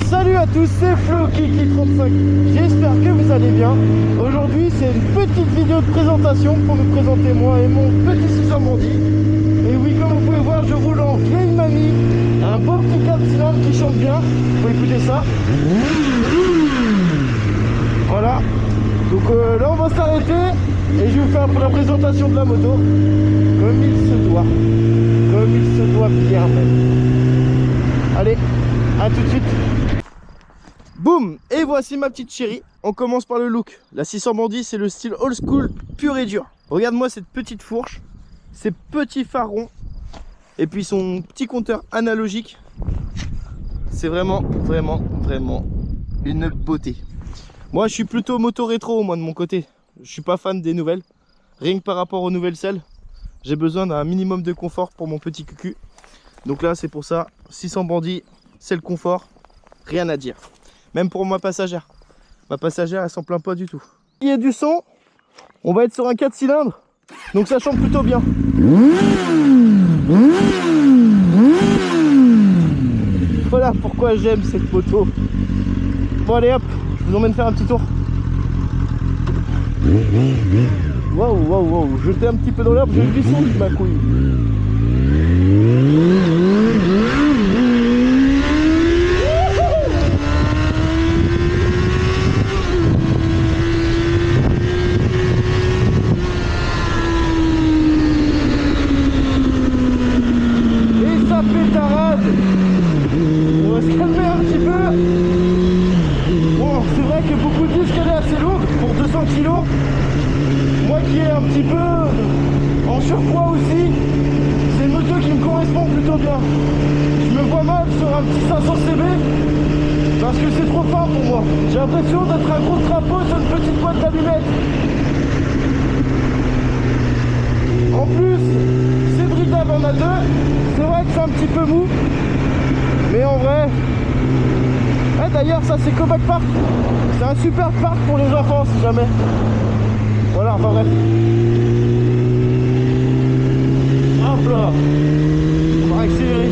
salut à tous, c'est FloKiki35. J'espère que vous allez bien. Aujourd'hui, c'est une petite vidéo de présentation pour me présenter moi et mon petit 600 bandit. Et oui, comme vous pouvez voir, je roule en vieille mamie, un beau petit 4 cylindres qui chante bien. Faut écouter ça. Voilà. Donc là, on va s'arrêter et je vais vous faire la présentation de la moto comme il se doit. Comme il se doit bien même. Allez, à tout de suite. Boum. Et voici ma petite chérie. On commence par le look. La 600 bandit, c'est le style old school pur et dur. Regarde-moi cette petite fourche, ces petits phares ronds et puis son petit compteur analogique. C'est vraiment une beauté. Moi je suis plutôt moto rétro, moi de mon côté. Je suis pas fan des nouvelles. Rien que par rapport aux nouvelles selles, j'ai besoin d'un minimum de confort pour mon petit cucu. Donc là c'est pour ça, 600 bandits, c'est le confort, rien à dire. Même pour ma passagère. Ma passagère elle s'en plaint pas du tout. Il y a du son, on va être sur un 4 cylindres, donc ça chante plutôt bien. Voilà pourquoi j'aime cette moto. Bon allez hop, je vous emmène faire un petit tour. Waouh, j'étais un petit peu dans l'herbe, j'ai glissé de ma couille. Et ça pétarade. On va se calmer un petit peu. Bon, c'est vrai que beaucoup disent qu'elle est assez lourde pour 200 kg. Moi qui est un petit peu en surpoids aussi, c'est une moto qui me correspond plutôt bien. Je me vois mal sur un petit 500 CB parce que c'est trop fort pour moi. J'ai l'impression d'être un gros crapaud sur une petite boîte d'allumettes. En plus, c'est bridable en A2. C'est vrai que c'est un petit peu mou, mais en vrai... Ah, d'ailleurs, ça c'est Kovac Park. C'est un super parc pour les enfants si jamais. Voilà, enfin bref. Hop là. On va accélérer.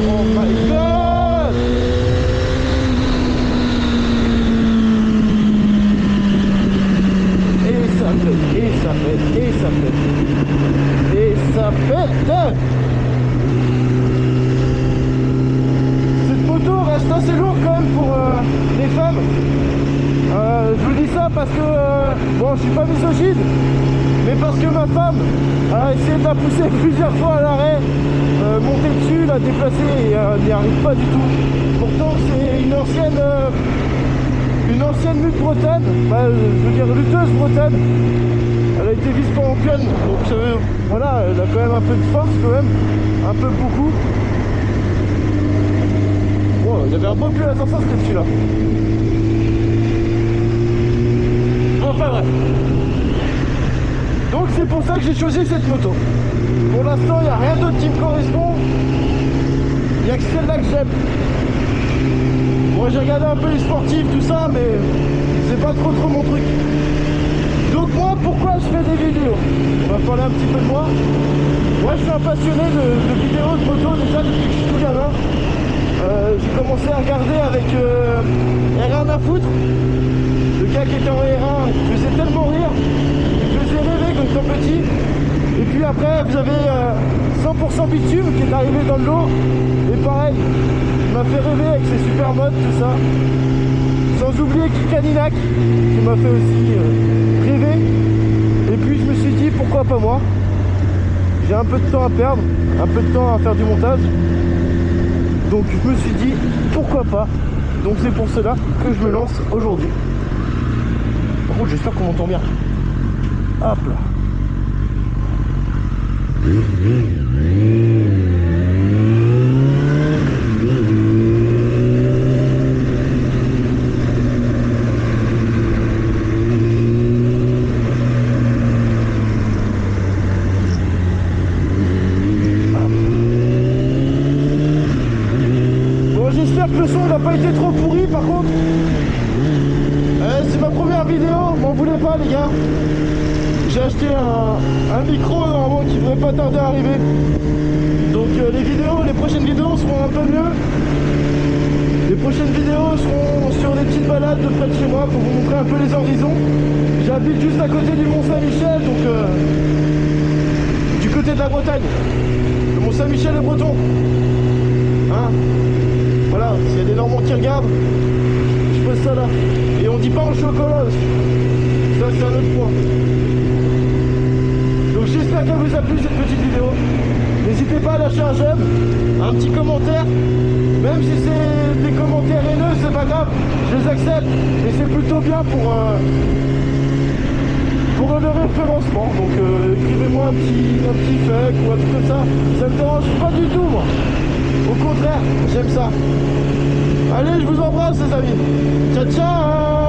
Oh my god. Et ça pète, et ça pète, et ça pète. Et ça pète. Cette moto reste assez lourde quand même pour les femmes. Je vous dis ça parce que, bon, je suis pas misogyne, mais parce que ma femme a essayé de la pousser plusieurs fois à l'arrêt, monter dessus, la déplacer et n'y arrive pas du tout. Pourtant c'est une ancienne lutte bretonne, je veux dire lutteuse bretonne. Elle a été vice-championne, donc voilà, elle a quand même un peu de force quand même, un peu beaucoup. Bon, il y avait un beau cul à l'ascenseur, c'était celui-là. Enfin bref. Donc c'est pour ça que j'ai choisi cette moto. Pour l'instant il n'y a rien d'autre qui me correspond. Il n'y a que celle-là que j'aime. Moi j'ai regardé un peu les sportifs, tout ça, mais c'est pas trop mon truc. Donc moi pourquoi je fais des vidéos? On va parler un petit peu de moi. Moi je suis un passionné de vidéos de moto déjà depuis que je suis tout gamin. J'ai commencé à regarder avec R1 à foutre. Le gars qui était en R1 il faisait tellement rire, il faisait rêver quand étant petit. Et puis après vous avez 100% bitume qui est arrivé dans le lot. Et pareil, il m'a fait rêver avec ses super modes, tout ça. Sans oublier Kikaninac qui m'a fait aussi rêver. Et puis je me suis dit pourquoi pas moi. J'ai un peu de temps à perdre, un peu de temps à faire du montage. Donc je me suis dit pourquoi pas. Donc c'est pour cela que je me lance aujourd'hui. Par contre j'espère qu'on m'entend bien. Hop là. Bon j'espère que le son n'a pas été trop pourri par contre. C'est ma première vidéo, m'en voulez pas les gars. J'ai acheté un micro normalement qui devrait pas tarder à arriver. Donc les prochaines vidéos seront un peu mieux. prochaines vidéos seront sur des petites balades de près de chez moi pour vous montrer un peu les horizons. J'habite juste à côté du Mont Saint-Michel, donc du côté de la Bretagne. Le Mont Saint-Michel est breton. Hein, voilà, s'il y a des Normands qui regardent, je pose ça là. Et on dit pas en chocolat aussi. Ça c'est un autre point. Donc j'espère qu'elle vous a plu cette petite vidéo. N'hésitez pas à lâcher un j'aime, un petit commentaire. Même si c'est des commentaires haineux, c'est pas grave, je les accepte. Et c'est plutôt bien pour le référencement. Donc écrivez-moi un petit fake ou un truc comme ça. Ça me dérange pas du tout moi. Au contraire, j'aime ça. Allez, je vous embrasse les amis. Ciao ciao.